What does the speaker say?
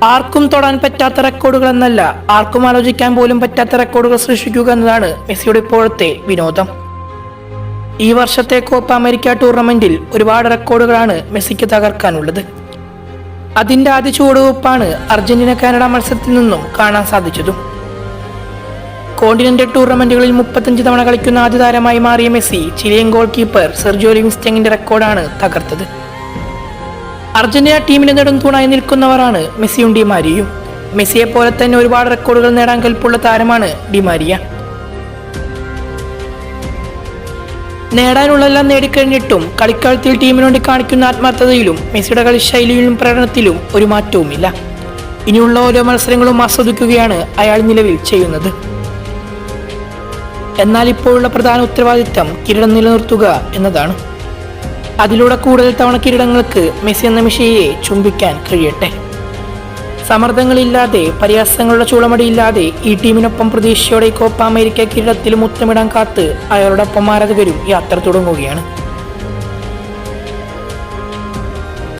ആർക്കും തൊടാൻ പറ്റാത്ത റെക്കോർഡുകൾ എന്നല്ല, ആർക്കും ആലോചിക്കാൻ പോലും പറ്റാത്ത റെക്കോർഡുകൾ സൃഷ്ടിക്കുക എന്നതാണ് മെസ്സിയുടെ ഇപ്പോഴത്തെ വിനോദം. ഈ വർഷത്തെ കോപ്പ അമേരിക്ക ടൂർണമെന്റിൽ ഒരുപാട് റെക്കോർഡുകളാണ് മെസ്സിക്ക് തകർക്കാനുള്ളത്. അതിന്റെ ആദ്യ ചുവടുവെപ്പാണ് അർജന്റീന കാനഡ മത്സരത്തിൽ നിന്നും കാണാൻ സാധിച്ചതും. കോണ്ടിനെന്റൽ ടൂർണമെന്റുകളിൽ 35 തവണ കളിക്കുന്ന ആദ്യ താരമായി മാറിയ Messi Chilean goalkeeper Sergio ലിവിങ്സ്റ്റണിന്റെ റെക്കോർഡാണ് തകർത്തത്. അർജന്റീന ടീമിന് നെടുംതൂണായി നിൽക്കുന്നവരാണ് മെസ്സിയും ഡിമാരിയയും. മെസ്സിയെ പോലെ തന്നെ ഒരുപാട് റെക്കോർഡുകൾ നേടാൻ കൽപ്പുള്ള താരമാണ് ഡിമാരിയ. നേടാനുള്ളതെല്ലാം നേടിക്കഴിഞ്ഞിട്ടും കളിക്കളത്തിൽ ടീമിന് വേണ്ടി കാണിക്കുന്ന ആത്മാർത്ഥതയിലും മെസ്സിയുടെ കളിശൈലിയിലും പ്രകടനത്തിലും ഒരു മാറ്റവുമില്ല. ഇനിയുള്ള ഓരോ മത്സരങ്ങളും ആസ്വദിക്കുകയാണ് അയാൾ നിലവിൽ ചെയ്യുന്നത്. എന്നാൽ ഇപ്പോഴുള്ള പ്രധാന ഉത്തരവാദിത്തം കിരീടം നിലനിർത്തുക എന്നതാണ്. അതിലൂടെ കൂടുതൽ തവണ കിരീടങ്ങൾക്ക് മെസ്സി എന്ന മെസ്സിയെ ചുംബിക്കാൻ കഴിയട്ടെ. സമ്മർദ്ദങ്ങളില്ലാതെ, പരിഹാസങ്ങളുടെ ചൂളമടിയില്ലാതെ ഈ ടീമിനൊപ്പം പ്രതീക്ഷയോടെ കോപ്പ അമേരിക്ക കിരീടത്തിൽ മുത്തമിടാൻ കാത്ത് അയാളോടൊപ്പം ആരാധകരും യാത്ര തുടങ്ങുകയാണ്.